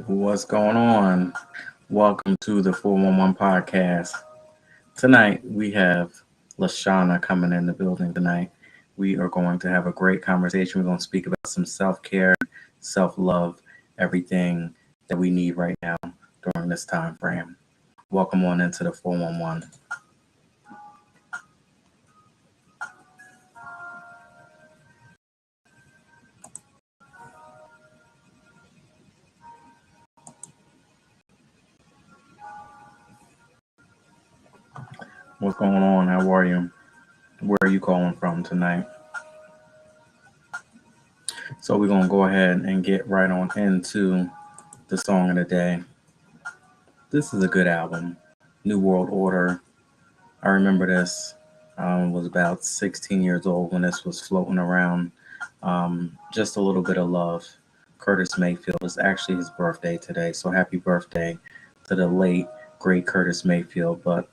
What's going on? Welcome to the 411 podcast. Tonight we have Lashana coming in the building tonight. We are going to have a great conversation. We're going to speak about some self care, self love, everything that we need right now during this time frame. Welcome on into the 411. What's going on? How are you? Where are you calling from tonight? So we're going to go ahead and get right on into the song of the day. This is a good album, New World Order. I remember this. Was about 16 years old when this was floating around. Just a little bit of love. Curtis Mayfield. It's actually his birthday today, so happy birthday to the late great Curtis Mayfield. But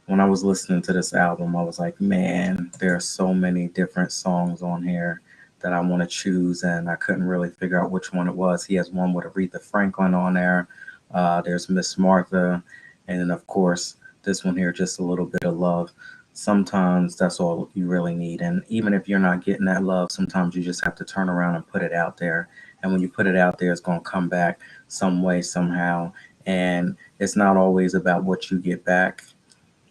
when I was listening to this album, I was like, man, there are so many different songs on here that I want to choose, and I couldn't really figure out which one it was. He has one with Aretha Franklin on there. There's Miss Martha, and then of course this one here, just a little bit of love. Sometimes that's all you really need, and even if you're not getting that love, sometimes you just have to turn around and put it out there. And when you put it out there, it's going to come back some way, somehow. And it's not always about what you get back.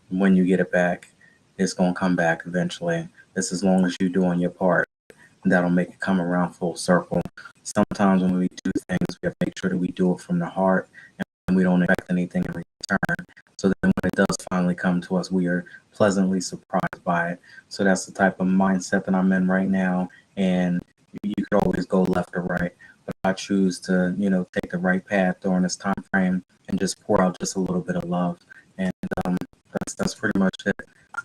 When you get it back, it's going to come back eventually. It's as long as you're doing your part, that'll make it come around full circle. Sometimes when we do things, we have to make sure that we do it from the heart and we don't expect anything in return. So then when it does finally come to us, we are pleasantly surprised by it. So that's the type of mindset that I'm in right now. And you could always go left or right. But I choose to, take the right path during this time frame and just pour out just a little bit of love. And that's pretty much it.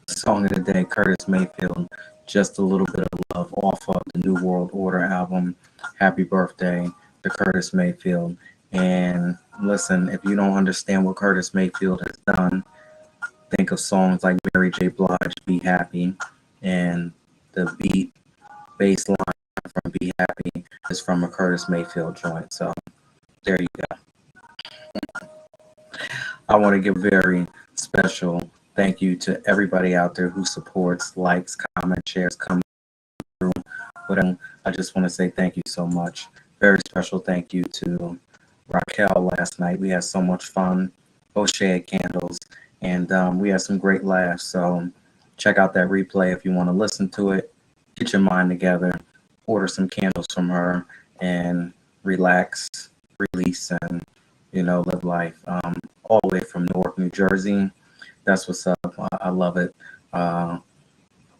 Song of the day, Curtis Mayfield, Just a Little Bit of Love, off of the New World Order album. Happy birthday to Curtis Mayfield. And listen, if you don't understand what Curtis Mayfield has done, think of songs like Mary J. Blige, Be Happy, and the bass line from Be Happy is from a Curtis Mayfield joint. So there you go. I want to give a very special thank you to everybody out there who supports, likes, comments, shares, come through. But I just want to say thank you so much. Very special thank you to Raquel last night. We had so much fun. O'Shea had candles, and we had some great laughs. So check out that replay if you want to listen to it. Get your mind together, order some candles from her, and relax, release, and live life. All the way from Newark, New Jersey. That's what's up. I love it.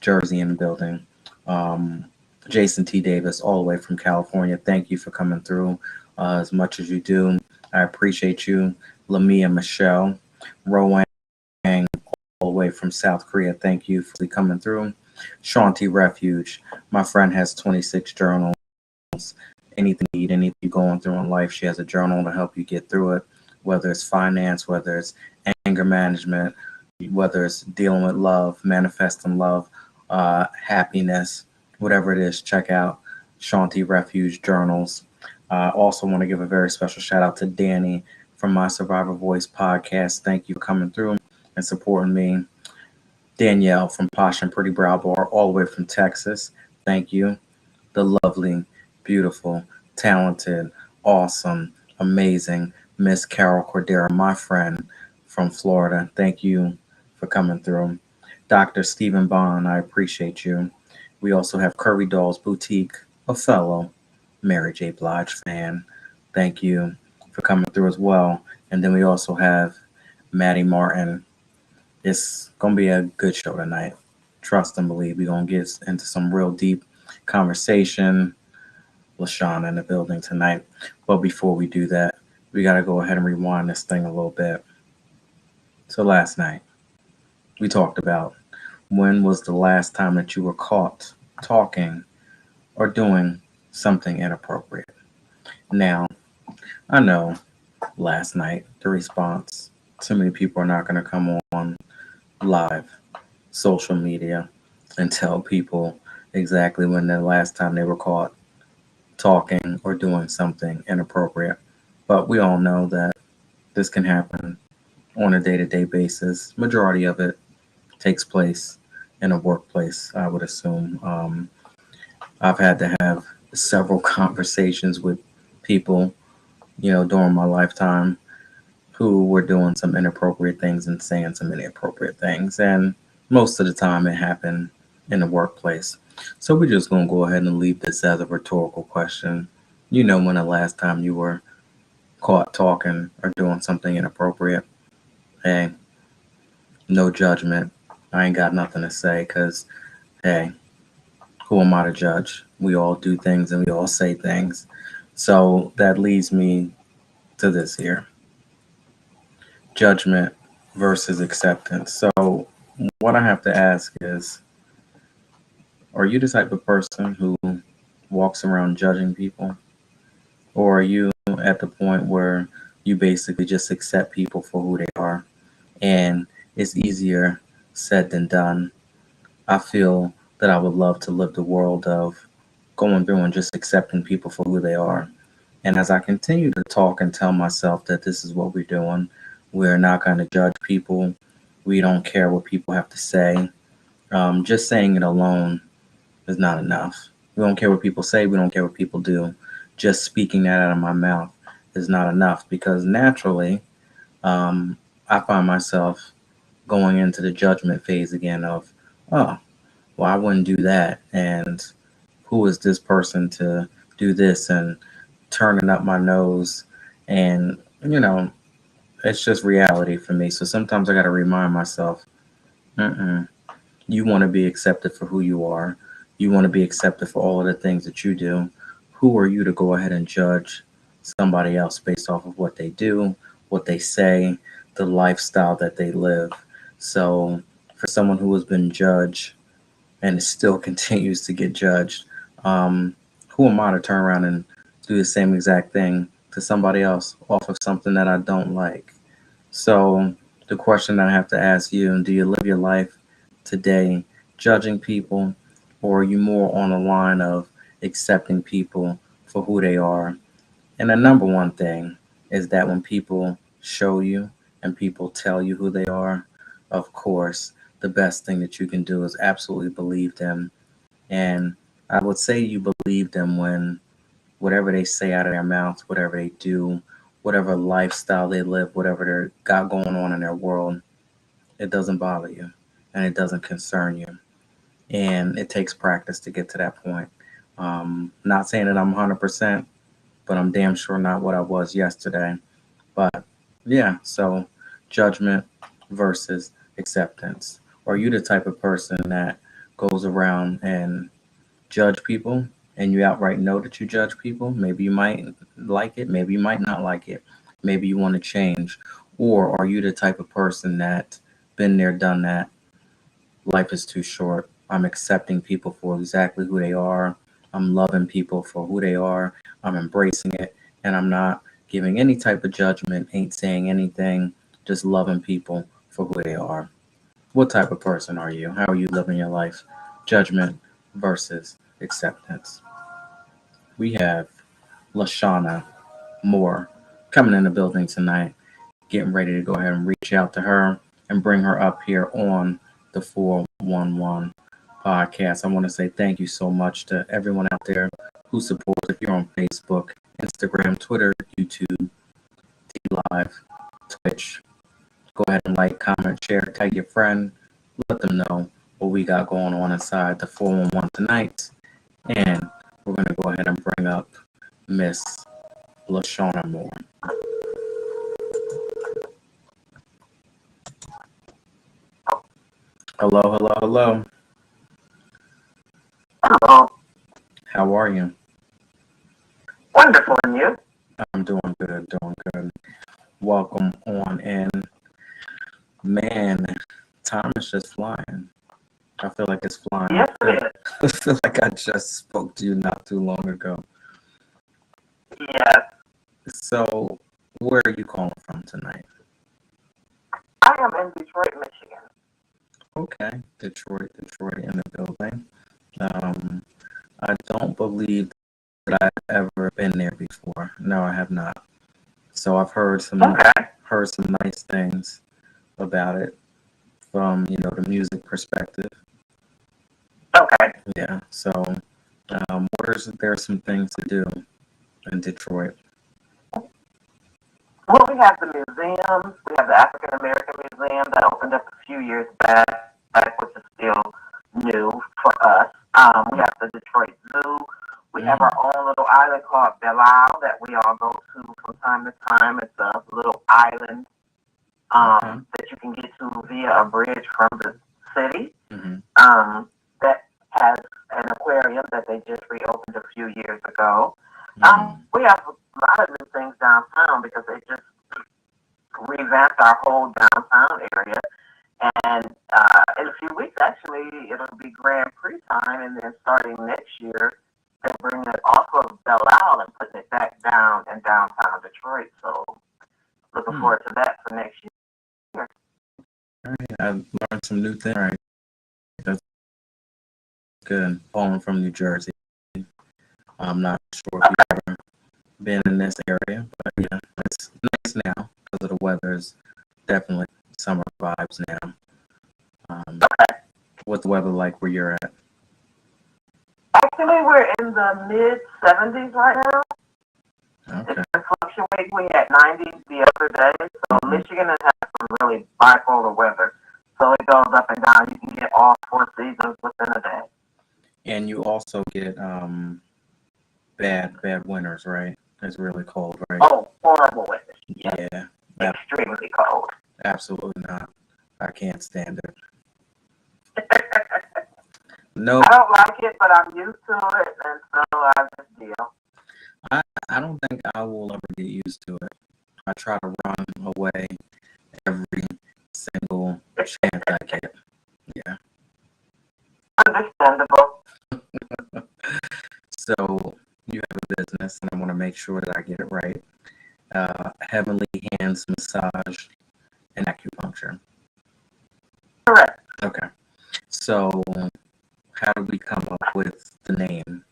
Jersey in the building. Jason T. Davis, all the way from California. Thank you for coming through as much as you do. I appreciate you. Lamia Michelle, Rowan, all the way from South Korea. Thank you for coming through. Shanti Refuge, my friend has 26 journals. Anything you need, anything you're going through in life, she has a journal to help you get through it, whether it's finance, whether it's anger management, whether it's dealing with love, manifesting love, happiness, whatever it is. Check out Shanti Refuge Journals. I also want to give a very special shout out to Danny from my Survivor Voice podcast. Thank you for coming through and supporting me. Danielle from Posh and Pretty Brow Bar, all the way from Texas. Thank you. The lovely, beautiful, talented, awesome, amazing Miss Carol Cordero, my friend from Florida. Thank you for coming through. Dr. Stephen Bond, I appreciate you. We also have Curry Dolls Boutique, a fellow Mary J. Blige fan. Thank you for coming through as well. And then we also have Maddie Martin. It's going to be a good show tonight. Trust and believe. We're going to get into some real deep conversation. LaShawn in the building tonight. But before we do that, we got to go ahead and rewind this thing a little bit. So last night, we talked about when was the last time that you were caught talking or doing something inappropriate. Now, I know last night, the response, too many people are not going to come on live social media and tell people exactly when the last time they were caught talking or doing something inappropriate. But we all know that this can happen on a day-to-day basis. Majority of it takes place in a workplace, I would assume. I've had to have several conversations with people, during my lifetime who were doing some inappropriate things and saying some inappropriate things. And most of the time it happened in the workplace. So we're just going to go ahead and leave this as a rhetorical question. When the last time you were caught talking or doing something inappropriate? Hey, no judgment. I ain't got nothing to say because, hey, who am I to judge? We all do things and we all say things. So that leads me to this here: judgment versus acceptance. So, what I have to ask is, are you the type of person who walks around judging people? Or are you at the point where you basically just accept people for who they are? And it's easier said than done. I feel that I would love to live the world of going through and just accepting people for who they are. And as I continue to talk and tell myself that this is what we're doing, we're not going to judge people. We don't care what people have to say. Just saying it alone is not enough. We don't care what people say. We don't care what people do. Just speaking that out of my mouth is not enough because naturally, I find myself going into the judgment phase again of, oh, well, I wouldn't do that. And who is this person to do this and turning up my nose? And, it's just reality for me. So sometimes I got to remind myself, mm-mm, you want to be accepted for who you are. You want to be accepted for all of the things that you do. Who are you to go ahead and judge somebody else based off of what they do, what they say, the lifestyle that they live? So for someone who has been judged and still continues to get judged, who am I to turn around and do the same exact thing to somebody else off of something that I don't like? So the question that I have to ask you, do you live your life today judging people, or are you more on the line of accepting people for who they are? And the number one thing is that when people show you and people tell you who they are, of course, the best thing that you can do is absolutely believe them. And I would say you believe them when whatever they say out of their mouths, whatever they do, whatever lifestyle they live, whatever they got going on in their world, it doesn't bother you and it doesn't concern you. And it takes practice to get to that point. Not saying that I'm 100%, but I'm damn sure not what I was yesterday. But yeah, so judgment versus acceptance. Are you the type of person that goes around and judge people and you outright know that you judge people? Maybe you might like it, maybe you might not like it. Maybe you want to change. Or are you the type of person that been there, done that? Life is too short. I'm accepting people for exactly who they are. I'm loving people for who they are. I'm embracing it. And I'm not giving any type of judgment, ain't saying anything, just loving people for who they are. What type of person are you? How are you living your life? Judgment versus acceptance. We have Lashana Moore coming in the building tonight, getting ready to go ahead and reach out to her and bring her up here on the 411 podcast. I want to say thank you so much to everyone out there who supports. If you're on Facebook, Instagram, Twitter, YouTube, D Live, Twitch, go ahead and like, comment, share, tag your friend, let them know what we got going on inside the 411 tonight. And we're going to go ahead and bring up Miss LaShawna Moore. Hello, hello, hello. Hello. How are you? Wonderful, and you? I'm doing good, doing good. Welcome on in. Man, time is just flying. I feel like it's flying. Yes, it is. I feel like I just spoke to you not too long ago. Yes. So, where are you calling from tonight? I am in Detroit, Michigan. Okay, Detroit in the building. I don't believe that I've ever been there before. No, I have not. So I've Okay. heard some nice things about it from the music perspective. Okay. Yeah. So what are there are some things to do in Detroit? Well, we have the museums. We have the African American Museum that opened up a few years back, which is still new for us. We have the Detroit Zoo. We have our Mm, own little island called Belle Isle that we all go to from time to time. It's a little island okay. that you can get to via a bridge from the city. Hmm. That has an aquarium that they just reopened a few years ago. Mm, We have a lot of new things downtown because they just revamped our whole downtown area. And in a few weeks, actually, it'll be Grand Prix time. And then starting next year, they're bringing it off of Belle Isle and putting it back down in downtown Detroit. So looking hmm. forward to that for next year. All right. I learned some new things. All right. That's good. Calling from New Jersey. I'm not sure if you've ever been in this area, but yeah, it's nice now because of the weather. Is definitely summer vibes now. Um, what's the weather like where you're at? Actually, we're in the mid 70s right now. It's Okay. been fluctuating. We had 90s the other day. So Hmm. Michigan has had some really bipolar weather. So it goes up and down. You can get all four seasons within a day. And you also get bad winters, right? It's really cold, right? Oh, horrible weather. Yes, Yeah, extremely cold. absolutely not. I can't stand it. I Nope. don't like it, but I'm used to it, and so I just deal. I, I don't think I will ever get used to it. I try to run away every single chance I get. Yeah. Understandable. So you have a business, and I want to make sure that I get it right. Heavenly Hands Massage and Acupuncture. Correct. Okay. So how did we come up with the name?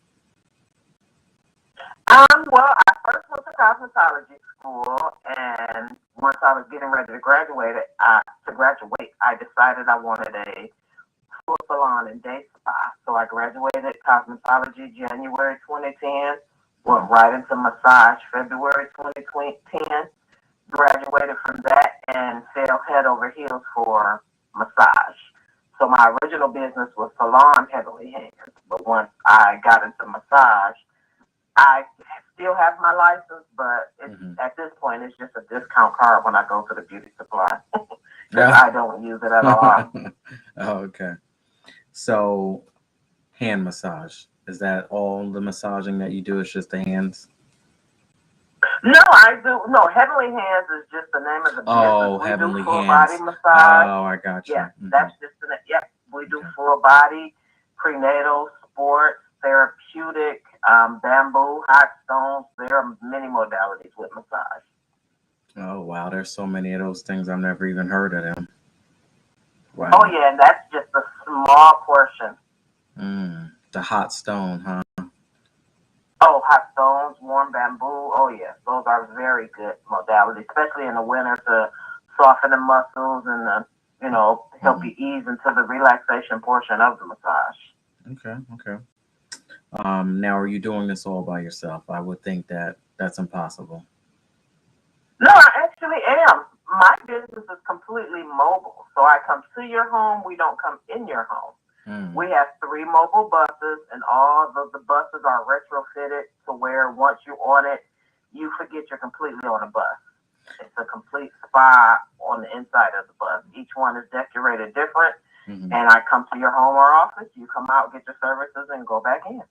Well, I first went to cosmetology school, and once I was getting ready to graduate, I decided I wanted a full salon and day spa. So I graduated cosmetology January 2010, Hmm. went right into massage February 2010, graduated from that, and fell head over heels for massage. So my original business was salon heavily hands, but once I got into massage, I still have my license, but Hmm. at this point, it's just a discount card when I go to the beauty supply because Yeah. I don't use it at all. Oh, okay. So hand massage. Is that all the massaging that you do? Is just the hands? No, I do. No, Heavenly Hands is just the name of the business. Oh, We do heavenly full body hands. massage. Oh, I got Yes, you. Hmm. that's just the name. Yep, we do Okay. full body, prenatal, sports, therapeutic, bamboo, hot stones. There are many modalities with massage. Oh, wow. There's so many of those things. I've never even heard of them. Oh Wow. yeah, and that's just a small portion. The hot stone, huh? Oh, hot stones, warm bamboo. Oh yes, those are very good modalities, especially in the winter to soften the muscles and help Hmm. you ease into the relaxation portion of the massage. Okay. Okay. Now, are you doing this all by yourself? I would think that that's impossible. No, I actually am. My business is completely mobile, so I come to your home. We don't come in your home. Mm. We have three mobile buses, and all of the buses are retrofitted to where once you're on it, you forget you're completely on a bus. It's a complete spa on the inside of the bus. Each one is decorated different, Hmm. and I come to your home or office. You come out, get your services, and go back in.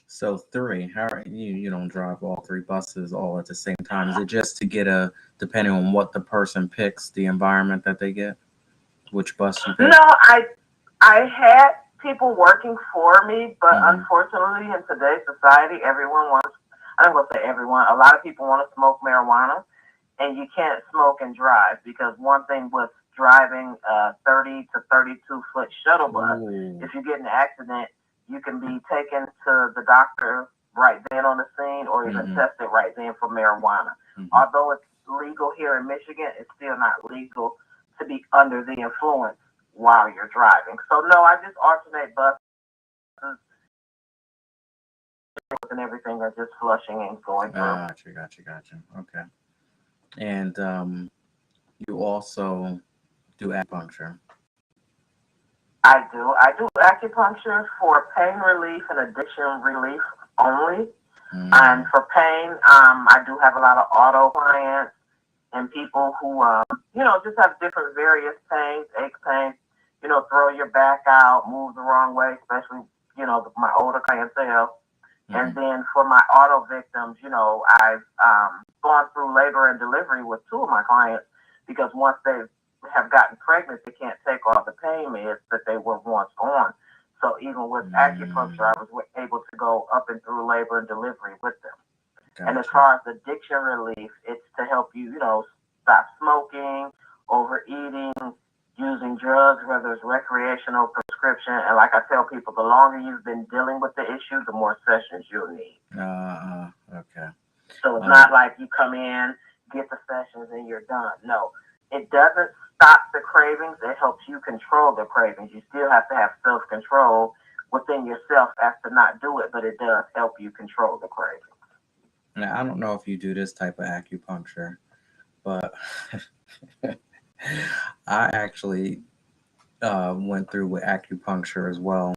So three. How are you don't drive all three buses all at the same time? Is it just to get a depending on what the person picks, the environment that they get, which bus you pick? No, I had people working for me, but Hmm. unfortunately, in today's society, everyone wants. I don't want to say everyone. A lot of people want to smoke marijuana, and you can't smoke and drive because one thing with driving a 30 to 32-foot shuttle bus, Ooh. if you get in an accident, you can be taken to the doctor. right then on the scene, or even test it right then for marijuana. Although it's legal here in Michigan, it's still not legal to be under the influence while you're driving. So no, I just alternate buses and everything are just flushing and going through. Gotcha. Okay. And you also do acupuncture. I do. I do acupuncture for pain relief and addiction relief only. And for pain, I do have a lot of auto clients and people who, just have different various pains, ache pain, throw your back out, move the wrong way, especially, my older clientele. And then for my auto victims, I've gone through labor and delivery with two of my clients because once they have gotten pregnant, they can't take all the pain meds that they were once on. So even with acupuncture, I was able to go up and through labor and delivery with them. Gotcha. And as far as addiction relief, it's to help you, stop smoking, overeating, using drugs, whether it's recreational, prescription. And like I tell people, the longer you've been dealing with the issue, the more sessions you'll need. Okay. So it's not like you come in, get the sessions, and you're done. No, it doesn't stop the cravings. It helps you control the cravings. You still have to have self-control within yourself as to not do it, but it does help you control the cravings. Now, I don't know if you do this type of acupuncture, but I actually went through with acupuncture as well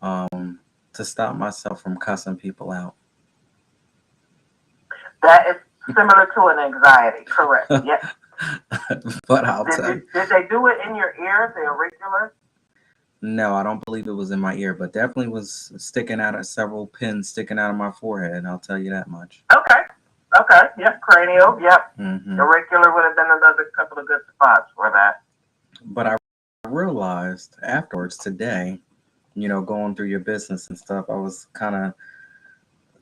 to stop myself from cussing people out. That is similar to an anxiety, correct? Yep. But I'll tell you. Did they do it in your ear, the auricular? No, I don't believe it was in my ear, but definitely was sticking out of several pins sticking out of my forehead. I'll tell you that much. Okay. Yep. Cranial. Yep. Auricular would have been another couple of good spots for that. But I realized afterwards today, going through your business and stuff, I was kind of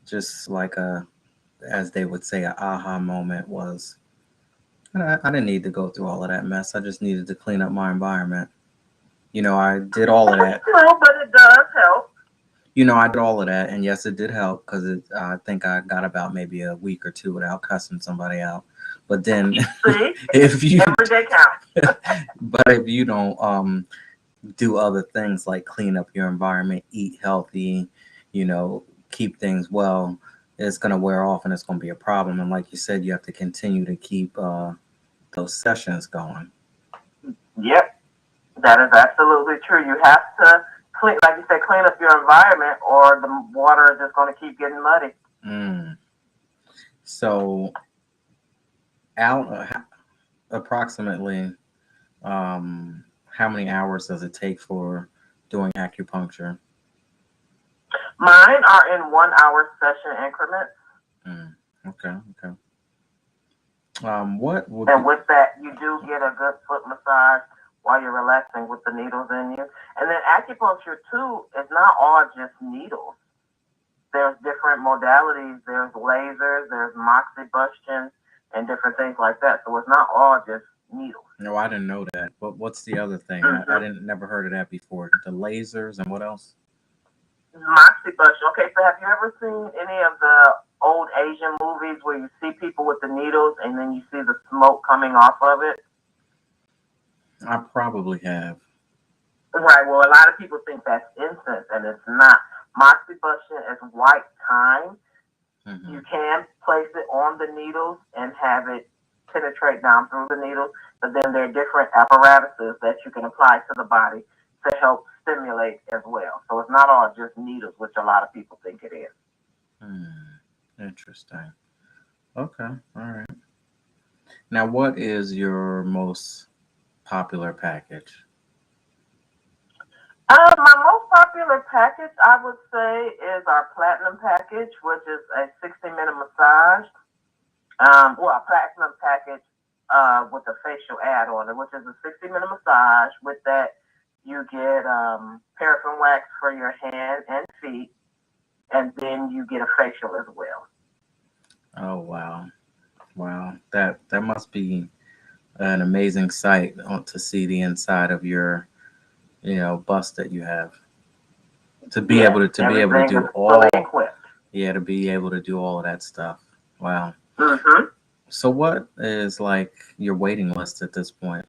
just like as they would say, a aha moment was, I didn't need to go through all of that mess. I just needed to clean up my environment. I did all of that. No, but it does help. I did all of that, and yes, it did help because I think I got about maybe a week or two without cussing somebody out. But then, see, if you every day counts. But if you don't do other things like clean up your environment, eat healthy, keep things well, it's gonna wear off and it's gonna be a problem. And like you said, you have to continue to keep those sessions going. Yep, that is absolutely true. You have to clean, like you said, clean up your environment, or the water is just going to keep getting muddy. So, approximately, how many hours does it take for doing acupuncture? Mine are in 1 hour session increments. Okay. What would and with that, you do get a good foot massage while you're relaxing with the needles in you. And then acupuncture too is not all just needles. There's different modalities. There's lasers. There's moxibustion and different things like that. So it's not all just needles. No, I didn't know that. But what's the other thing? I never heard of that before. The lasers and what else? Moxibustion. Okay, so have you ever seen any of the old Asian movies where you see people with the needles and then you see the smoke coming off of it? I probably have. Right. Well, a lot of people think that's incense, and it's not. Moxibustion is white thyme. You can place it on the needles and have it penetrate down through the needles, but then there are different apparatuses that you can apply to the body to help stimulate as well. So it's not all just needles, which a lot of people think it is. Interesting. Okay. All right. Now, what is your most popular package? My most popular package, I would say, is our platinum package, which is a 60-minute massage. A platinum package with a facial add on it, which is a 60-minute massage. With that, you get paraffin wax for your hand and feet, and then you get a facial as well. Oh, wow. That must be an amazing sight to see the inside of your bust that you have, to be able to do all. Yeah, to be able to do all of that stuff. Wow. Mm-hmm. So what is like your waiting list at this point?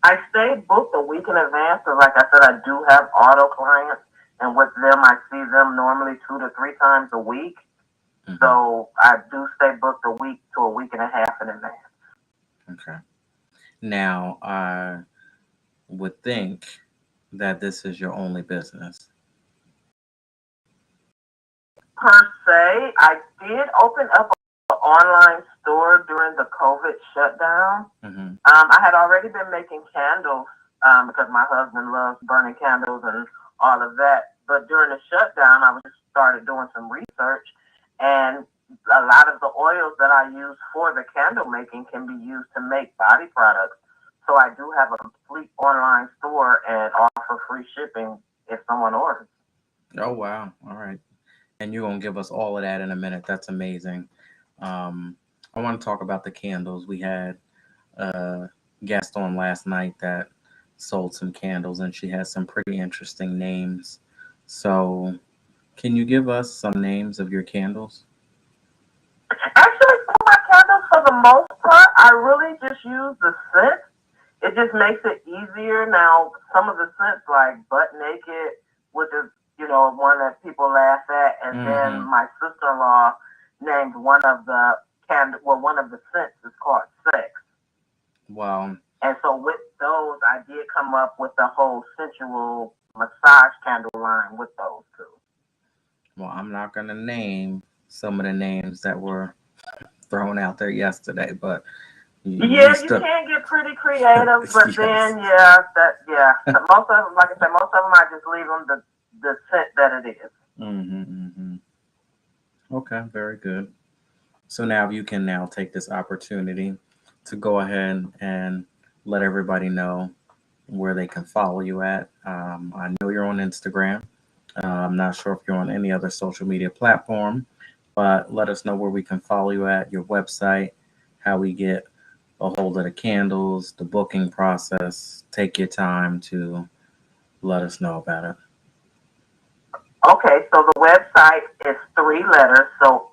I stay booked a week in advance, so like I said, I do have auto clients, and with them, I see them normally 2 to 3 times a week. Hmm. So I do stay booked a week to a week and a half in advance. Okay. Now, I would think that this is your only business. Per se, I did open up an online store during the COVID shutdown. Hmm. I had already been making candles because my husband loves burning candles and all of that. But during the shutdown, I was just started doing some research, and a lot of the oils that I use for the candle making can be used to make body products. So I do have a complete online store and offer free shipping if someone orders. Oh, wow. All right. And you're going to give us all of that in a minute. That's amazing. Um, I want to talk about the candles. We had a guest on last night that sold some candles, and she has some pretty interesting names. So, can you give us some names of your candles? Actually, for my candles, for the most part, I really just use the scent. It just makes it easier. Now, some of the scents like Butt Naked, which is, one that people laugh at, and then Hmm. my sister-in-law named one of the one of the scents is called Sex. Well, And so with those, I did come up with the whole sensual massage candle line with those two. I'm not going to name some of the names that were thrown out there yesterday, but you Yeah, you stuck. can get pretty creative, but Yes. then yeah, most of them, like I said, most of them I just leave them the scent that it is. Hmm. Hmm. Okay, very good. So now you can now take this opportunity to go ahead and let everybody know where they can follow you at. I know you're on Instagram. I'm not sure if you're on any other social media platform, but let us know where we can follow you at, your website, how we get a hold of the candles, the booking process. Take your time to let us know about it. Okay, so the website is 3 letters, so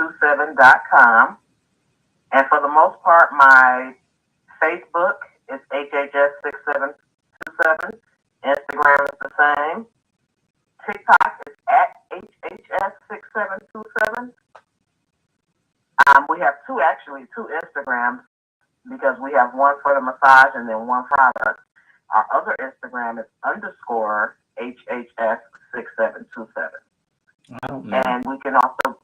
hhs6727.com, and for the most part, my Facebook is hhs6727. Instagram is the same. TikTok is at hhs6727. We have two Instagrams because we have one for the massage and then one product. Our other Instagram is underscore HHS6727. I don't know. And we can also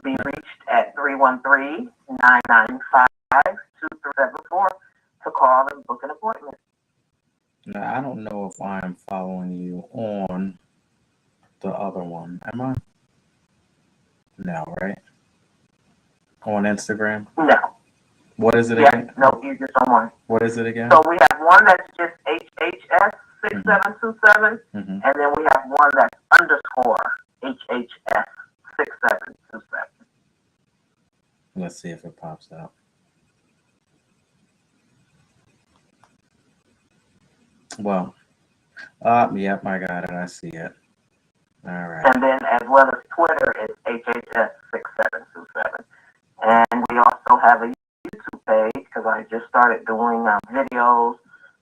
be reached at 313-995-2374 to call and book an appointment. Now, I don't know if I'm following you on the other one. Am I? No, right? On Instagram. No. What is it Yeah, again? no, you just on one. What is it again? So we have one that's just HHS Hmm. 6727, Hmm. and then we have one that's underscore HHS 6727. Let's see if it pops up. Well, yep, I got it. I see it. All right. And then as well as Twitter is HHS 6727. And we also have a YouTube page because I just started doing videos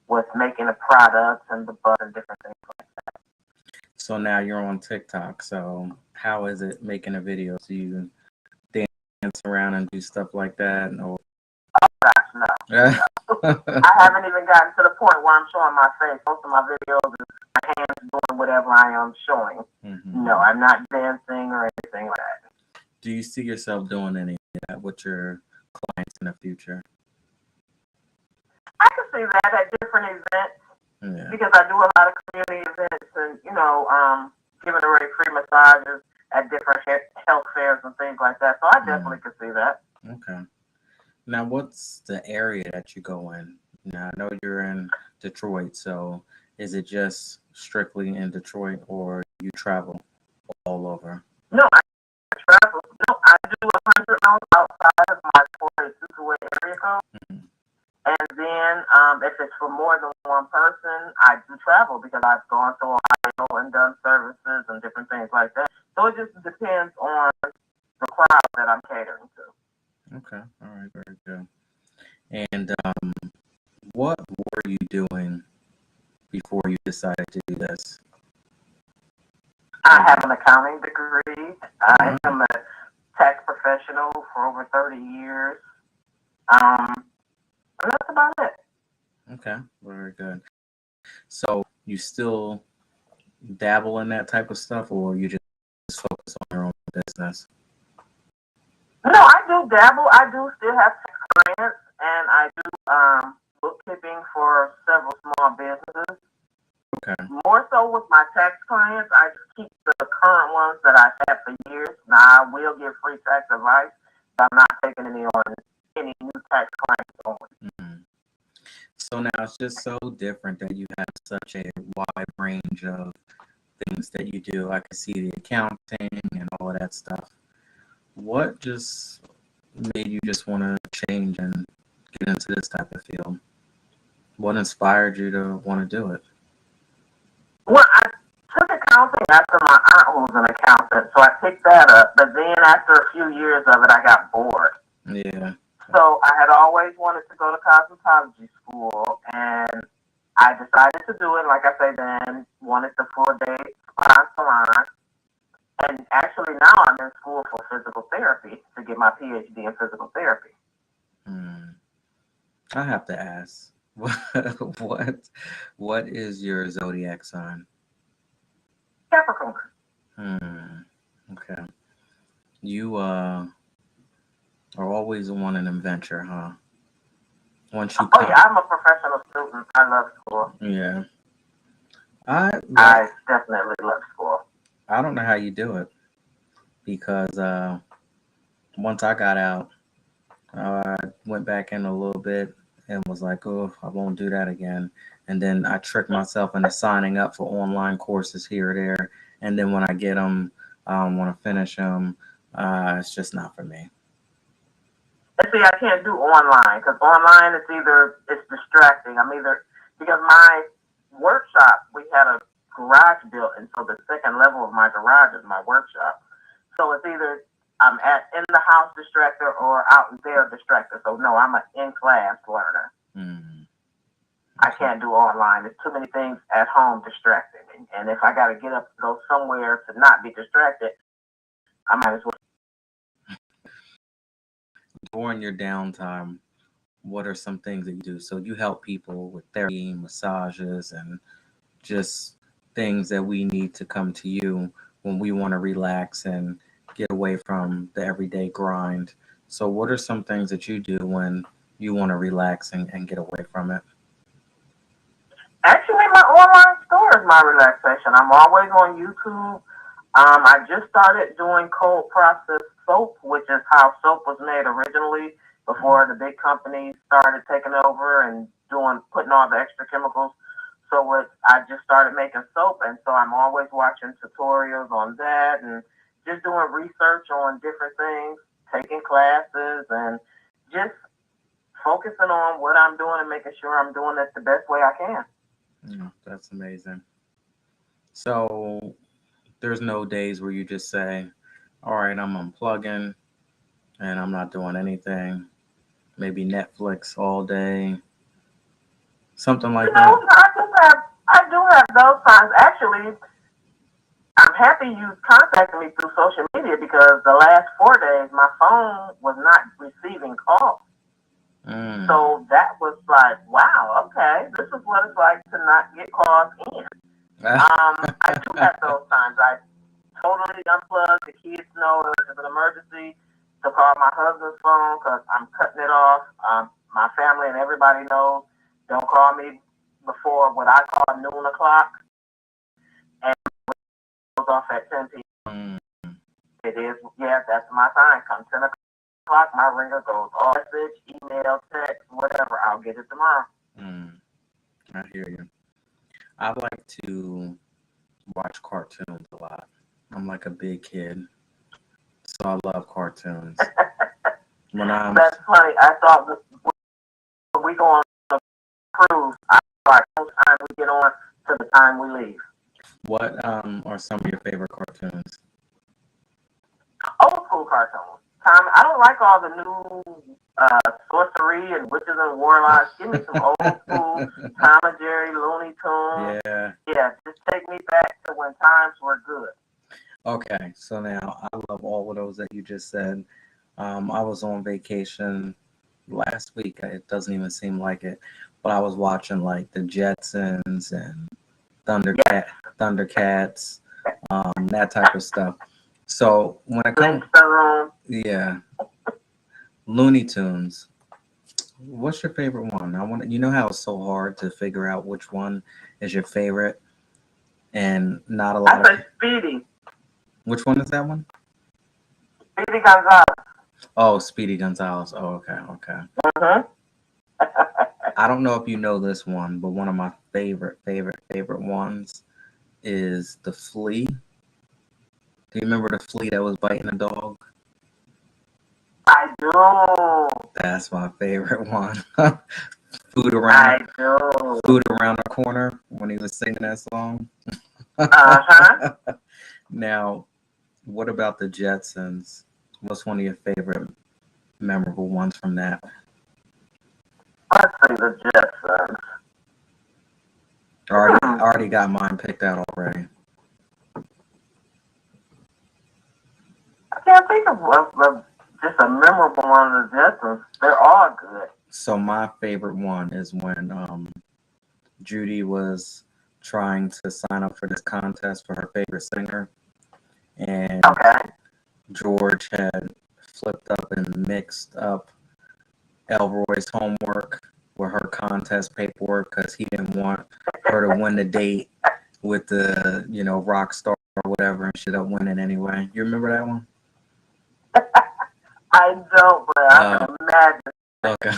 with making the products and the bud and different things like that. So now you're on TikTok. So how is it making a video? Do you dance around and do stuff like that? Or Gosh, no. yeah. I haven't even gotten to the point where I'm showing my face. Most of my videos is my hands doing whatever I am showing. No, Hmm. I'm not dancing or anything like that. Do you see yourself doing any of that with your clients in the future? I can see that at different events Yeah. because I do a lot of community events and, giving away free massages at different health fairs and things like that. So I definitely Mm. could see that. Okay. Now, what's the area that you go in? Now, I know you're in Detroit, so is it just strictly in Detroit or you travel all over? No, I travel. No, I do 100 miles outside of my 42 area code. Mhm. And then if it's for more than one person, I do travel because I've gone to Ohio and done service Okay. All right. Very good. And what were you doing before you decided to do this? I Like, have an accounting degree. I oh, am a tax professional for over 30 years. Um, and that's about it. okay. Very good. So you still dabble in that type of stuff, or you just focus on your own business? No, I do dabble. I do still have clients, and I do bookkeeping for several small businesses. Okay. More so with my tax clients, I just keep the current ones that I've had for years. Now, I will give free tax advice, but I'm not taking any new tax clients on. Mhm. So now it's just so different that you have such a wide range of things that you do. I can see the accounting and all of that stuff. What just made you just want to change and get into this type of field? What inspired you to want to do it? Well, I took accounting after my aunt who was an accountant, so I picked that up. But then after a few years of it, I got bored. Yeah. So I had always wanted to go to cosmetology school, and I decided to do it. Like I say, then wanted the full day spa salon, and actually now I'm in school for physical therapy to get my PhD in physical therapy. Hmm. I have to ask, what what is your zodiac sign? Capricorn. Hmm. Okay. You are always on an adventure, huh? Once you Oh come, yeah, I'm a professional student. I love school. yeah. I like. I definitely love school. I don't know how you do it because once I got out, I went back in a little bit and was like, oh, I won't do that again. And then I tricked myself into signing up for online courses here or there. And then when I get them, I don't want to finish them. It's just not for me. And see, I can't do online because online it's distracting. I'm either because my workshop we had a garage built, and so the second level of my garage is my workshop. So it's either I'm at in the house distractor or out there distractor. So no, I'm an in class learner. Hmm. I Okay. can't do online. There's too many things at home distracting me. And if I got to get up and go somewhere to not be distracted, I might as well. During your downtime, what are some things that you do? So you help people with therapy, massages, and just things that we need to come to you when we want to relax and get away from the everyday grind. So, what are some things that you do when you want to relax and get away from it? Actually, my online store is my relaxation. I'm always on YouTube. I just started doing cold processed soap, which is how soap was made originally before the big companies started taking over and putting all the extra chemicals. So I just started making soap, and so I'm always watching tutorials on that and just doing research on different things, taking classes, and just focusing on what I'm doing and making sure I'm doing it the best way I can. Yeah, that's amazing. So, there's no days where you just say, all right, I'm unplugging and I'm not doing anything. Maybe Netflix all day, something You like know, that. I do have those times. Actually, I'm happy you contacted me through social media because the last 4 days my phone was not receiving calls. Mm. So that was like, wow, okay, this is what it's like to not get calls in. I do have those times. I totally unplug. The kids know if it's an emergency to call my husband's phone because I'm cutting it off. My family and everybody knows. Don't call me before what I call noon o'clock, and it goes off at 10 p.m. Mm. It is, yeah, that's my time. Come 10 o'clock, my ringer goes off. Message, email, text, whatever. I'll get it tomorrow. Mm. I hear you. I like to watch cartoons a lot. I'm like a big kid, so I love cartoons. When I'm That's funny. I thought when we go on a cruise, I thought most time we get on to the time we leave. what are some of your favorite cartoons? Old school cartoons. time. I don't like all the new sorcery and witches and warlocks. Give me some old school Tom and Jerry, Looney Tunes. Yeah. Yeah, just take me back to when times were good. Okay, so now I love all of those that you just said. I was on vacation last week. It doesn't even seem like it, but I was watching like the Jetsons and Thundercats, that type of stuff. So when it comes, yeah, Looney Tunes. What's your favorite one? I want to, you know how it's so hard to figure out which one is your favorite, and not a lot I of. say Speedy. Which one is that one? Speedy Gonzalez. Oh, Speedy Gonzalez. Oh, okay, okay. Mm-hmm. I don't know if you know this one, but one of my favorite ones is the flea. Do you remember the flea that was biting the dog? I do. That's my favorite one. Food around, food around the corner when he was singing that song. Uh-huh. Now, what about the Jetsons? What's one of your favorite memorable ones from that? Let's see, the Jetsons. Already got mine picked out already. I can't think of just a memorable one of the Jetsons. They're all good. So my favorite one is when Judy was trying to sign up for this contest for her favorite singer, and George had flipped up and mixed up Elroy's homework with her contest paperwork because he didn't want her to win the date with the, rock star or whatever, and she ended up winning anyway. You remember that one? I don't, but I can imagine. Okay.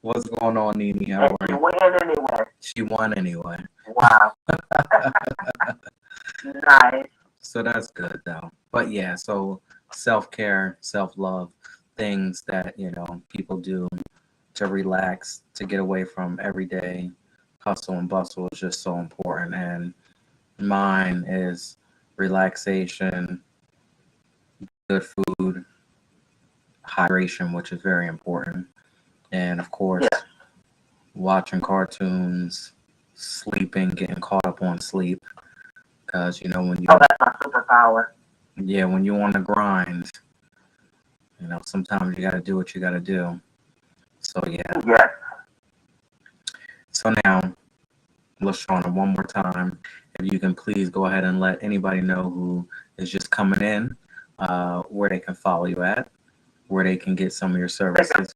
What's going on, Nene? How are you? She won anyway. She won anyway. Wow. Nice. So that's good, though. But yeah, so self-care, self-love, things that, people do to relax, to get away from everyday hustle and bustle is just so important. And mine is relaxation, good food, hydration, which is very important. And of course, watching cartoons, sleeping, getting caught up on sleep. Because, when you... Oh, that's my superpower. Yeah, when you're on the grind, sometimes you got to do what you got to do. So, yeah. Yes. So now, LaShawna, one more time, if you can please go ahead and let anybody know who is just coming in, where they can follow you at, where they can get some of your services.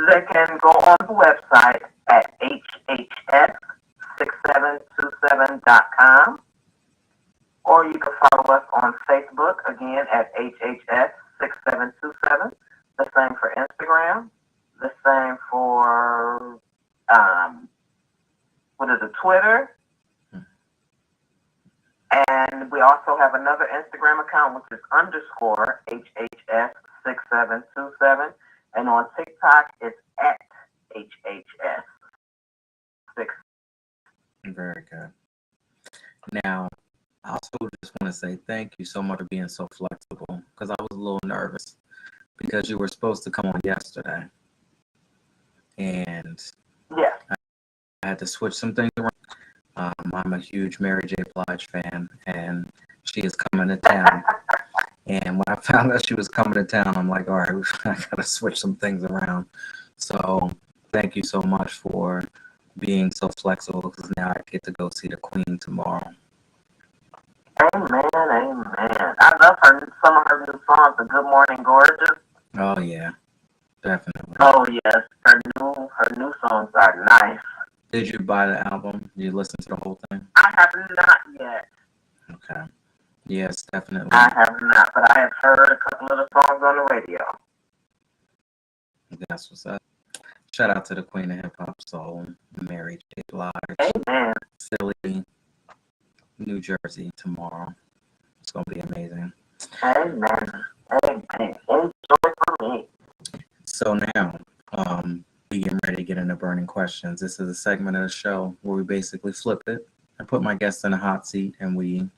They can go on the website at hhs6727.com, or you can follow us on Facebook, again, at hhs6727. The same for Instagram. The same for, Twitter. And we also have another Instagram account, which is _HHS6727. And on TikTok, it's at HHS6. Very good. Now, I also just want to say thank you so much for being so flexible, because I was a little nervous because you were supposed to come on yesterday. And yeah, I had to switch some things around. I'm a huge Mary J. Blige fan, and she is coming to town. And when I found out she was coming to town, I'm like, all right, I got to switch some things around. So thank you so much for being so flexible, because now I get to go see the Queen tomorrow. Amen, amen. I love some of her new songs, The Good Morning Gorgeous. Oh, yeah, definitely. Oh, yes, her new songs are nice. Did you buy the album? Did you listen to the whole thing? I have not yet. Okay. Yes, definitely. I have not, but I have heard a couple of the songs on the radio. That's what's up. Shout out to the Queen of Hip Hop Soul, Mary J. Blige. Amen. Philly, New Jersey tomorrow. It's going to be amazing. Amen. Amen. Enjoy for me. So now, we getting ready to get into burning questions. This is a segment of the show where we basically flip it. I put my guests in a hot seat and we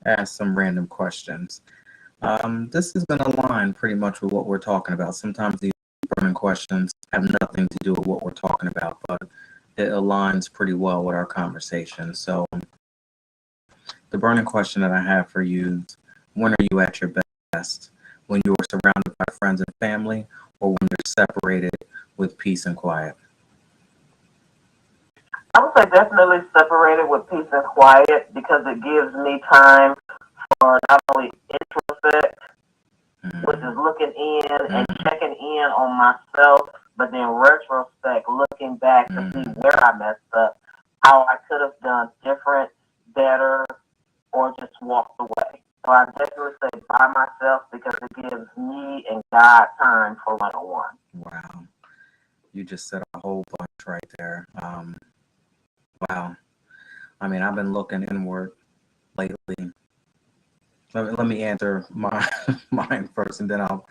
ask some random questions. This is going to align pretty much with what we're talking about. Sometimes these burning questions have nothing to do with what we're talking about, but it aligns pretty well with our conversation. So, the burning question that I have for you is, when are you at your best? When you are surrounded by friends and family, or when you're separated with peace and quiet? I would say definitely separated with peace and quiet because it gives me time for not only introspect, which Mm, is looking in and mm, checking in on myself, but then retrospect, looking back to see mm. where I messed up, how I could have done different, better, or just walked away. So I definitely say by myself because it gives me and God time for one on one. Wow, you just said a whole bunch right there. Wow. I mean, I've been looking inward lately. Let me answer my mine first, and then I'll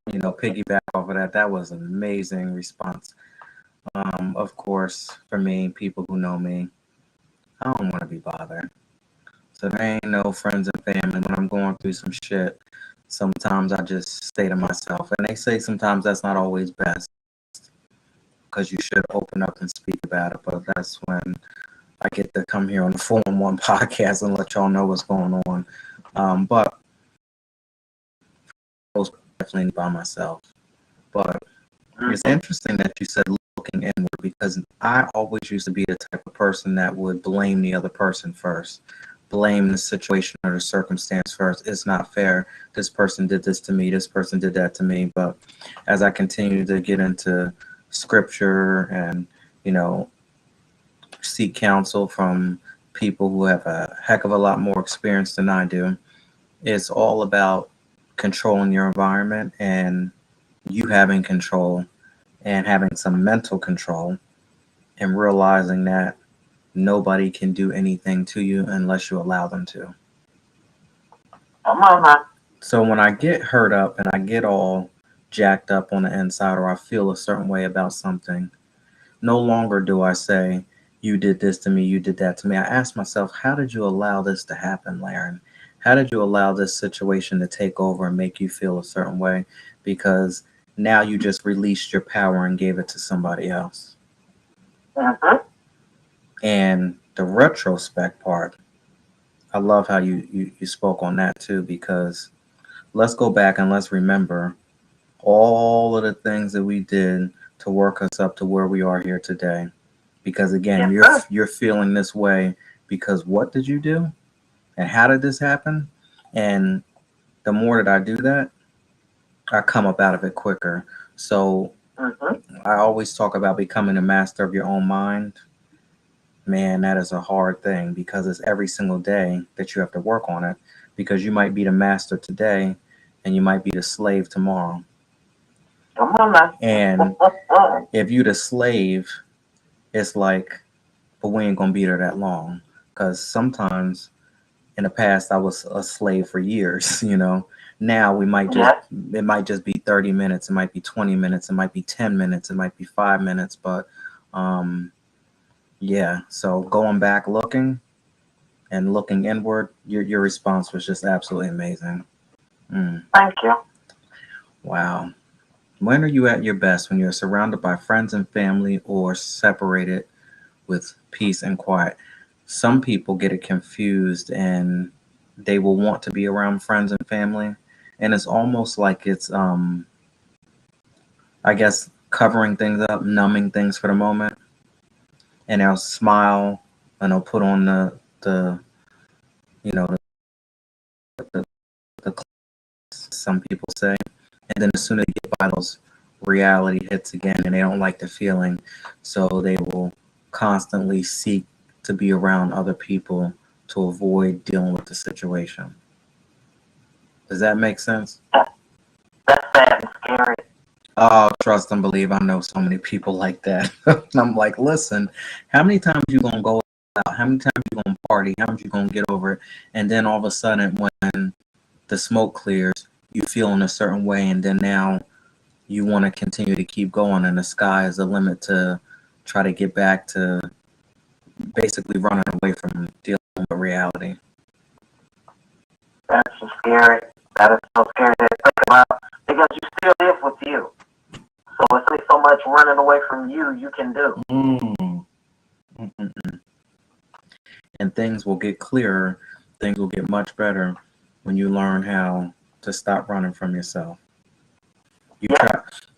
piggyback off of that. That was an amazing response. Of course, for me, people who know me, I don't want to be bothered. So there ain't no friends and family when I'm going through some shit. Sometimes I just stay to myself, and they say sometimes that's not always best because you should open up and speak about it. But that's when I get to come here on the 411 podcast and let y'all know what's going on. But I was definitely by myself. But it's Mm-hmm. interesting that you said looking inward because I always used to be the type of person that would blame the other person first, blame the situation or the circumstance first. It's not fair. This person did this to me. This person did that to me. But as I continue to get into scripture and, you know, seek counsel from people who have a heck of a lot more experience than I do, it's all about controlling your environment and you having control and having some mental control and realizing that nobody can do anything to you unless you allow them to. Come on now. So when I get hurt up and I get all jacked up on the inside or I feel a certain way about something, no longer do I say, you did this to me, you did that to me. I ask myself, how did you allow this to happen, Laren? How did you allow this situation to take over and make you feel a certain way? Because now you just released your power and gave it to somebody else. Mm-hmm. And the retrospect part, I love how you spoke on that too, because let's go back and let's remember all of the things that we did to work us up to where we are here today. Because again, Yes, you're sir. you're feeling this way because what did you do? And how did this happen? And the more that I do that, I come up out of it quicker. So Mm-hmm. I always talk about becoming a master of your own mind. Man, that is a hard thing because it's every single day that you have to work on it because you might be the master today and you might be the slave tomorrow. Come on now. And if you the slave, it's like, but we ain't gonna be there that long because sometimes in the past I was a slave for years. Now we might just Yes. it might just be 30 minutes, it might be 20 minutes, it might be 10 minutes, it might be 5 minutes, but um yeah, so going back looking and looking inward, your response was just absolutely amazing. Mm, Thank you. wow. When are you at your best? When you're surrounded by friends and family or separated with peace and quiet? Some people get it confused and they will want to be around friends and family. And it's almost like it's, I guess, covering things up, numbing things for the moment. And they'll smile and they'll put on the you know, the, the some people say. And then as soon as they get by those, reality hits again and they don't like the feeling. So they will constantly seek to be around other people to avoid dealing with the situation. Does that make sense? That's sad and scary. Oh, trust and believe. I know so many people like that. I'm like, listen, how many times you gonna go out? How many times you gonna party? How much you gonna get over it? And then all of a sudden, when the smoke clears, you feel in a certain way, and then now you want to continue to keep going, and the sky is the limit to try to get back to basically running away from dealing with reality. That's just scary. That is so scary to think about because you still live with you. So it's only so much running away from you can do. And things will get clearer. Things will get much better when you learn how to stop running from yourself. You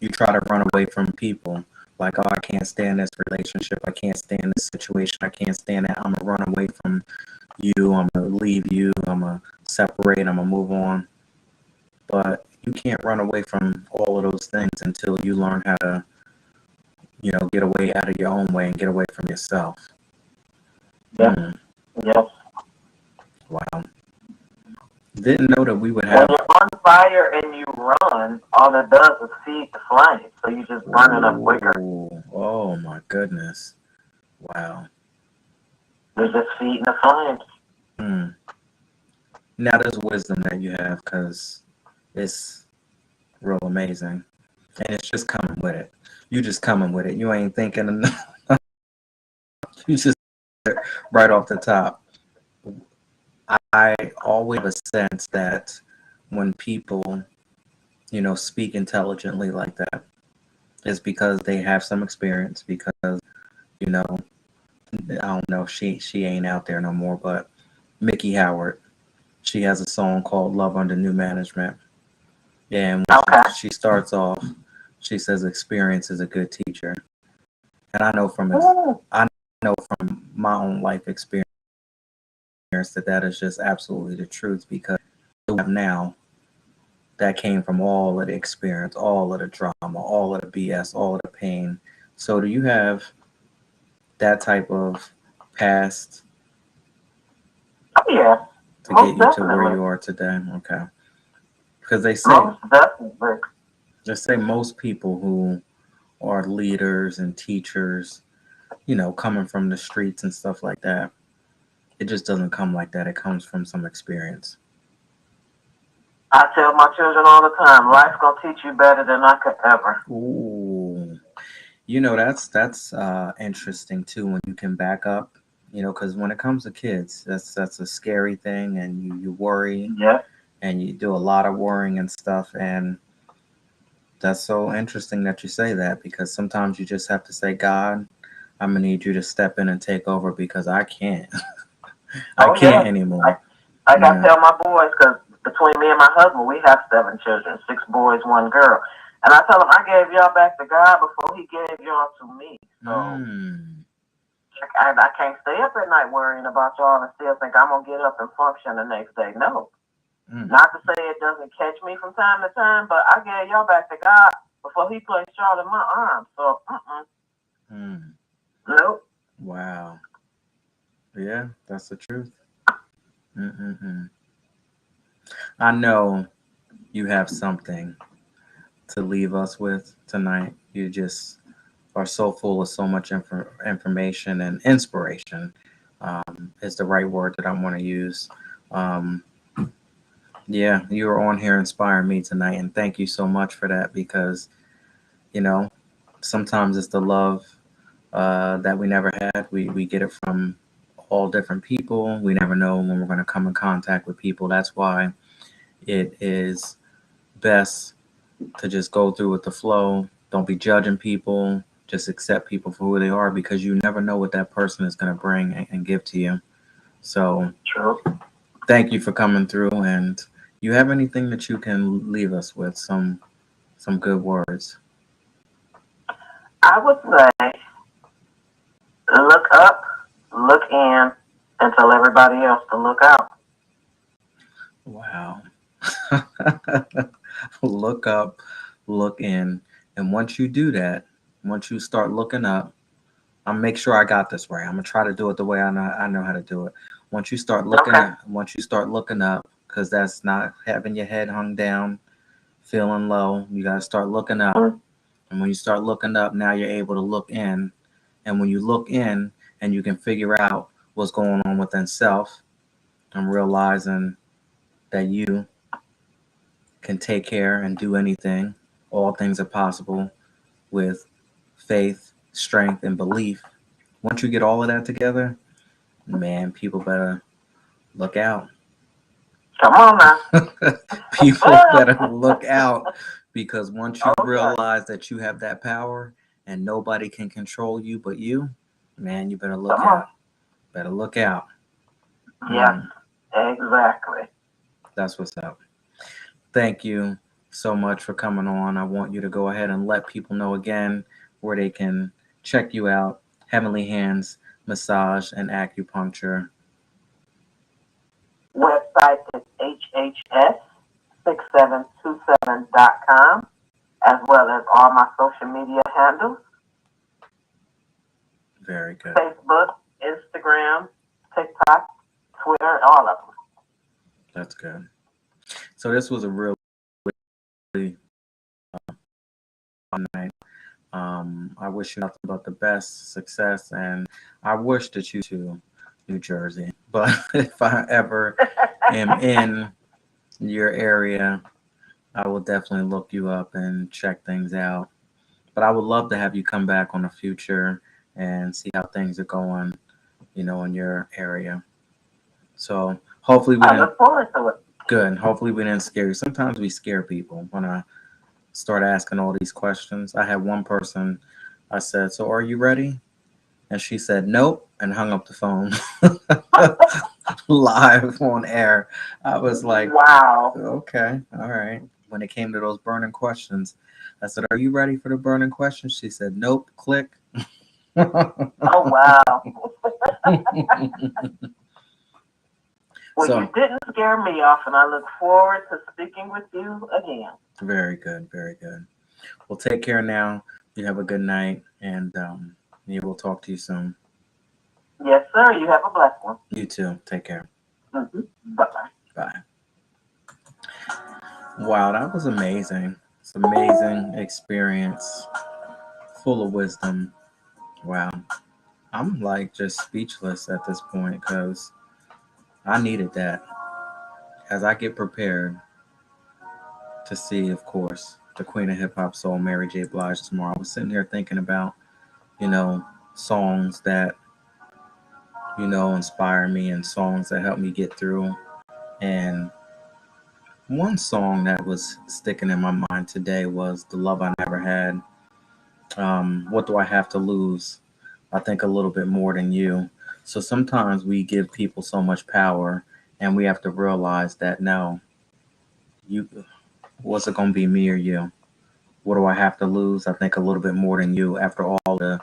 try to run away from people like, oh, I can't stand this relationship. I can't stand this situation. I can't stand that. I'm gonna run away from you. I'm gonna leave you. I'm gonna separate. I'm gonna move on. But you can't run away from all of those things until you learn how to, get away out of your own way and get away from yourself. Yeah. Yes. Wow. Didn't know that we would When have. you're on fire and you run, all it does is feed the flame. So you just burning up quicker. Oh my goodness. Wow. You're just feeding the flames. Now there's wisdom that you have because it's real amazing. And it's just coming with it. You just coming with it. You ain't thinking enough. You just right off the top. I always have a sense that when people, speak intelligently like that, it's because they have some experience. Because, I don't know, she ain't out there no more. But Mickey Howard, she has a song called "Love Under New Management," and when she starts off, she says, "Experience is a good teacher." And I know from my own life experience that is just absolutely the truth, because now that came from all of the experience, all of the drama, all of the BS, all of the pain. So do you have that type of past Oh, yeah. to get you to where you are today? Okay. Because they say most people who are leaders and teachers, coming from the streets and stuff like that, it just doesn't come like that. It comes from some experience. I tell my children all the time, life's gonna teach you better than I could ever. Ooh, that's interesting too when you can back up. Because when it comes to kids, that's a scary thing, and you worry, and you do a lot of worrying and stuff, and that's so interesting that you say that, because sometimes you just have to say, God, I'm gonna need you to step in and take over because I can't. I can't anymore. I gotta tell my boys, because between me and my husband, we have 7 children, 6 boys, 1 girl. And I tell them, I gave y'all back to God before He gave y'all to me. So I can't stay up at night worrying about y'all and still think I'm gonna get up and function the next day. No. Not to say it doesn't catch me from time to time, but I gave y'all back to God before He placed y'all in my arms. So, nope. Wow. Yeah, that's the truth. I know you have something to leave us with tonight. You just are so full of so much information and inspiration. Is the right word that I want to use. Yeah, you were on here inspiring me tonight, and thank you so much for that, because, sometimes it's the love that we never had. We get it from all different people. We never know when we're going to come in contact with people. That's why it is best to just go through with the flow. Don't be judging people. Just accept people for who they are, because you never know what that person is going to bring and give to you. So thank you for coming through. And you have anything that you can leave us with, some good words? I would say, look up, look in, and tell everybody else to look out. Wow. Look up, look in, and once you do that, once you start looking up, I'll make sure I got this right. I'm gonna try to do it the way I know how to do it. Once you start looking up, because that's not having your head hung down, feeling low. You gotta start looking up, and when you start looking up, now you're able to look in, and when you look in, and you can figure out what's going on within self, and realizing that you can take care and do anything. All things are possible with faith, strength, and belief. Once you get all of that together, man, people better look out. Come on now. People better look out, because once you Oh, yeah. realize that you have that power and nobody can control you but you, man, you better look Come on. out. Better look out. Yes, Mm, exactly. that's what's up. Thank you so much for coming on. I want you to go ahead and let people know again where they can check you out. Heavenly Hands Massage and Acupuncture. Website is hhs6727.com, as well as all my social media handles: Very good. Facebook, Instagram, TikTok, Twitter, all of them. That's good. So this was a really fun night. I wish you nothing but the best success, and I wish that you to New Jersey. But if I ever am in your area, I will definitely look you up and check things out. But I would love to have you come back on the future and see how things are going, in your area. So hopefully we I didn't look forward to it. good. Hopefully we didn't scare you. Sometimes we scare people when I start asking all these questions. I had one person, I said, "So are you ready?" And she said, "Nope," and hung up the phone live on air. I was like, Wow. okay, all right. When it came to those burning questions, I said, "Are you ready for the burning questions?" She said, "Nope," click. Oh, wow. Well, you So, didn't scare me off, and I look forward to speaking with you again. very good, very good. Well, take care now. You have a good night, and we will talk to you soon. Yes, sir. You have a blessed one. You too. Take care. Bye-bye. Bye. Wow, that was amazing. It's an amazing experience, full of wisdom. Wow. I'm like just speechless at this point because I needed that as I get prepared to see, of course, the Queen of Hip Hop Soul, Mary J. Blige, tomorrow. I was sitting here thinking about, you know, songs that, inspire me and songs that help me get through. And one song that was sticking in my mind today was The Love I Never Had. What do I have to lose? I think a little bit more than you. So sometimes we give people so much power, and we have to realize that no, you, was it going to be me or you? What do I have to lose? I think a little bit more than you. After all the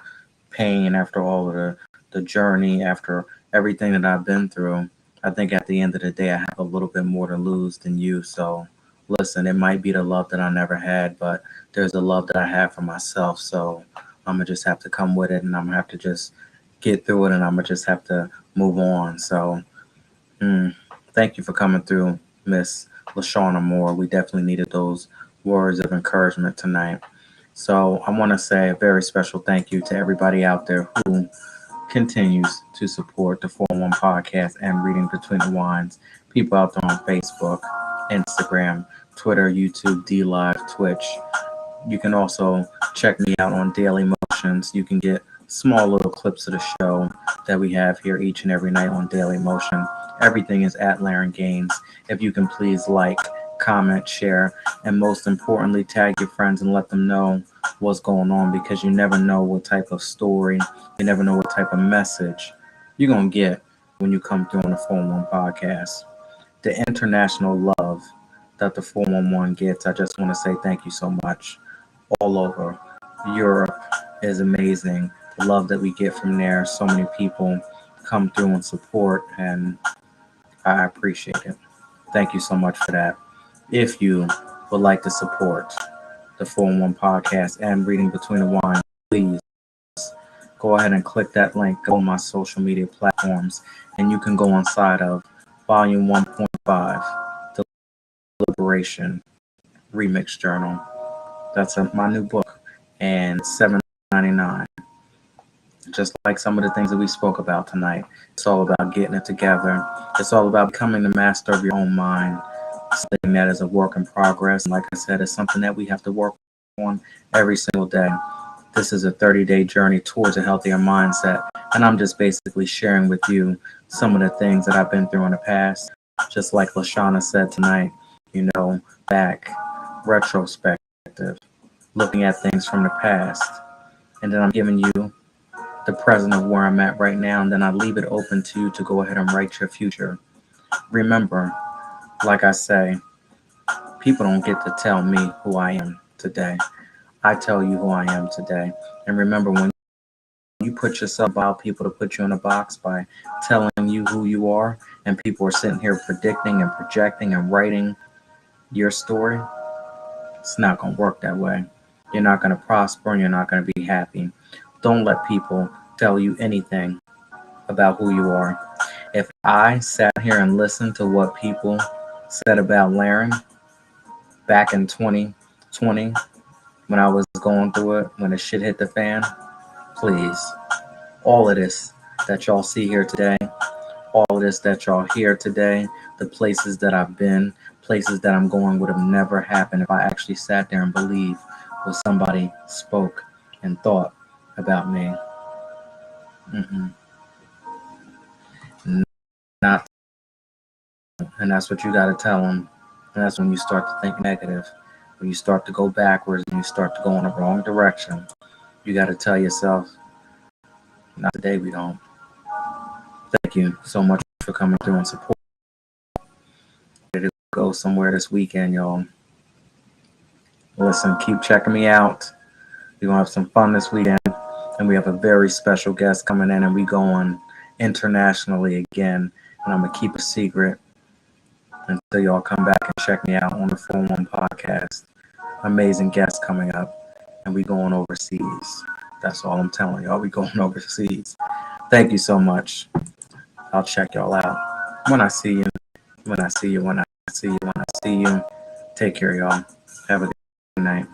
pain, after all of the journey, after everything that I've been through, I think at the end of the day, I have a little bit more to lose than you. So listen, it might be the love that I never had, but there's a love that I have for myself. So I'm gonna just have to come with it, and I'm gonna have to just get through it, and I'm gonna just have to move on. So thank you for coming through, Miss LaShawna Moore. We definitely needed those words of encouragement tonight. So I want to say a very special thank you to everybody out there who continues to support the 411 podcast and Reading Between the Wines. People out there on Facebook, Instagram, Twitter, YouTube, D Live, Twitch. You can also check me out on Daily Motions. You can get small little clips of the show that we have here each and every night on Daily Motion. Everything is at Laren Gaines. If you can please like, comment, share, and most importantly, tag your friends and let them know what's going on, because you never know what type of story, you never know what type of message you're going to get when you come through on the 411 podcast. The international love that the 411 gets, I just want to say thank you so much. All over Europe is amazing. The love that we get from there, so many people come through and support, and I appreciate it. Thank you so much for that. If you would like to support the 411 podcast and Reading Between the Wines, please go ahead and click that link. Go on my social media platforms, and you can go inside of Volume 1.5, The Liberation Remix Journal. That's my new book, and $7.99. Just like some of the things that we spoke about tonight, it's all about getting it together. It's all about becoming the master of your own mind. Something that is a work in progress. And like I said, it's something that we have to work on every single day. This is a 30-day journey towards a healthier mindset. And I'm just basically sharing with you some of the things that I've been through in the past Just like Lashana said tonight, back, retrospective, looking at things from the past. And then I'm giving you the present of where I'm at right now, and then I leave it open to you to go ahead and write your future. Remember, like I say, people don't get to tell me who I am today. I tell you who I am today. And remember, when you put yourself about people to put you in a box by telling you who you are, and people are sitting here predicting and projecting and writing your story, it's not going to work that way. You're not going to prosper and you're not going to be happy. Don't let people tell you anything about who you are. If I sat here and listened to what people said about Laren back in 2020 when I was going through it, when the shit hit the fan, please, all of this that y'all see here today, all of this that y'all hear today, the places that I've been, places that I'm going would have never happened if I actually sat there and believed what somebody spoke and thought about me. Mm-mm. Not, and that's what you got to tell them. And that's when you start to think negative, when you start to go backwards and you start to go in the wrong direction. You got to tell yourself, not today, we don't. Thank you so much for coming through and support. Ready to go somewhere this weekend, y'all. Listen, keep checking me out. We're going to have some fun this weekend. And we have a very special guest coming in, and we going internationally again. And I'm going to keep a secret until y'all come back and check me out on the 4-1 podcast. Amazing guest coming up, and we going overseas. That's all I'm telling y'all. We going overseas. Thank you so much. I'll check y'all out when I see you. When I see you. When I see you. When I see you. Take care, y'all. Have a good night.